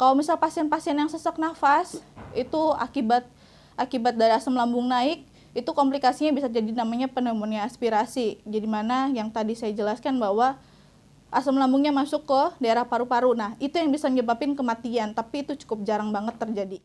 Kalau misal pasien-pasien yang sesak nafas itu akibat dari asam lambung naik, itu komplikasinya bisa jadi namanya pneumonia aspirasi. Jadi mana yang tadi saya jelaskan bahwa asam lambungnya masuk ke daerah paru-paru. Nah, itu yang bisa menyebabkan kematian, tapi itu cukup jarang banget terjadi.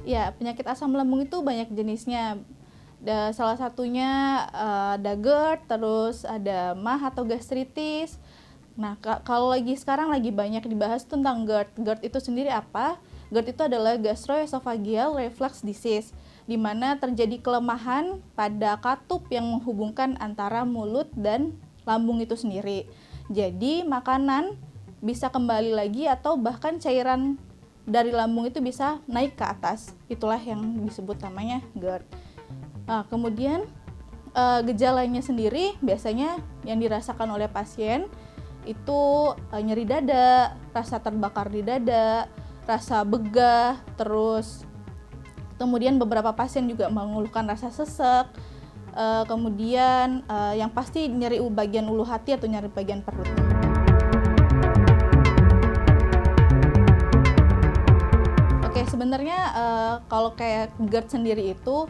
Ya, penyakit asam lambung itu banyak jenisnya. Salah satunya ada GERD, terus ada MAH atau gastritis. Nah, kalau sekarang lagi banyak dibahas tentang GERD. GERD itu sendiri apa? GERD itu adalah gastroesophageal reflux disease, di mana terjadi kelemahan pada katup yang menghubungkan antara mulut dan lambung itu sendiri. Jadi, makanan bisa kembali lagi atau bahkan cairan dari lambung itu bisa naik ke atas. Itulah yang disebut namanya GERD. Nah, kemudian gejalanya sendiri biasanya yang dirasakan oleh pasien itu nyeri dada, rasa terbakar di dada, rasa begah, terus kemudian beberapa pasien juga mengeluhkan rasa sesek, kemudian yang pasti nyeri bagian ulu hati atau nyeri bagian perut. Sebenarnya kalau kayak GERD sendiri itu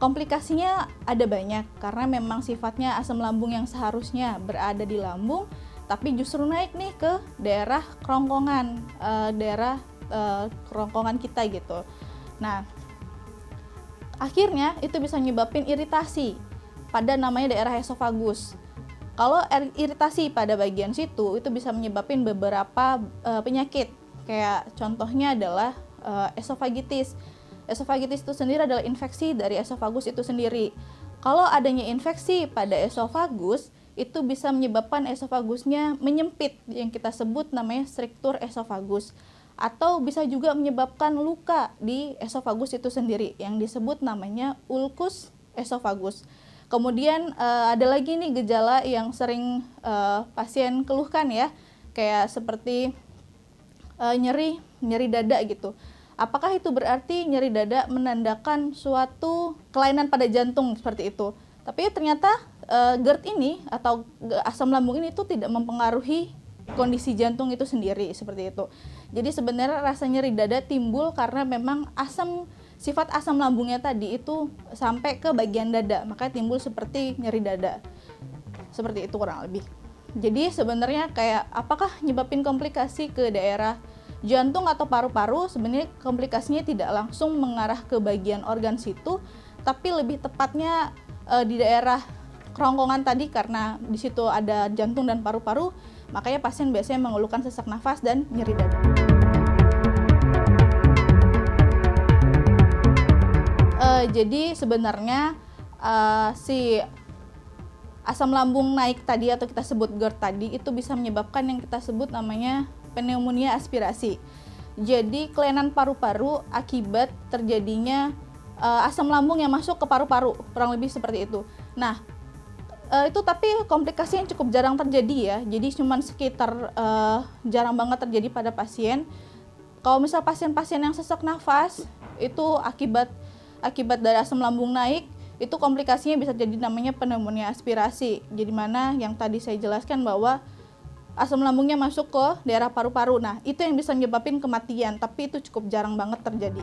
komplikasinya ada banyak karena memang sifatnya asam lambung yang seharusnya berada di lambung tapi justru naik nih ke daerah kerongkongan, kerongkongan kita gitu. Nah, akhirnya itu bisa nyebabin iritasi pada namanya daerah esofagus. Kalau iritasi pada bagian situ itu bisa menyebabkan beberapa penyakit. Kayak contohnya adalah esofagitis. Esofagitis itu sendiri adalah infeksi dari esofagus itu sendiri. Kalau adanya infeksi pada esofagus, itu bisa menyebabkan esofagusnya menyempit, yang kita sebut namanya striktur esofagus. Atau bisa juga menyebabkan luka di esofagus itu sendiri, yang disebut namanya ulkus esofagus. Kemudian ada lagi nih gejala yang sering pasien keluhkan ya, kayak seperti nyeri dada gitu. Apakah itu berarti nyeri dada menandakan suatu kelainan pada jantung seperti itu? Tapi ternyata GERD ini atau asam lambung ini itu tidak mempengaruhi kondisi jantung itu sendiri seperti itu. Jadi sebenarnya rasa nyeri dada timbul karena memang sifat asam lambungnya tadi itu sampai ke bagian dada, makanya timbul seperti nyeri dada. Seperti itu kurang lebih. Jadi sebenarnya kayak apakah nyebabin komplikasi ke daerah jantung atau paru-paru? Sebenarnya komplikasinya tidak langsung mengarah ke bagian organ situ, tapi lebih tepatnya di daerah kerongkongan tadi karena di situ ada jantung dan paru-paru, makanya pasien biasanya mengeluhkan sesak nafas dan nyeri dada. Jadi sebenarnya si asam lambung naik tadi atau kita sebut GERD tadi itu bisa menyebabkan yang kita sebut namanya pneumonia aspirasi. Jadi kelainan paru-paru akibat terjadinya asam lambung yang masuk ke paru-paru, kurang lebih seperti itu. Nah, itu tapi komplikasi yang cukup jarang terjadi ya. Jadi cuman sekitar jarang banget terjadi pada pasien. Kalau misal pasien-pasien yang sesak nafas itu akibat dari asam lambung naik, itu komplikasinya bisa jadi namanya pneumonia aspirasi. Jadi mana yang tadi saya jelaskan bahwa asam lambungnya masuk ke daerah paru-paru. Nah, itu yang bisa menyebabkan kematian, tapi itu cukup jarang banget terjadi.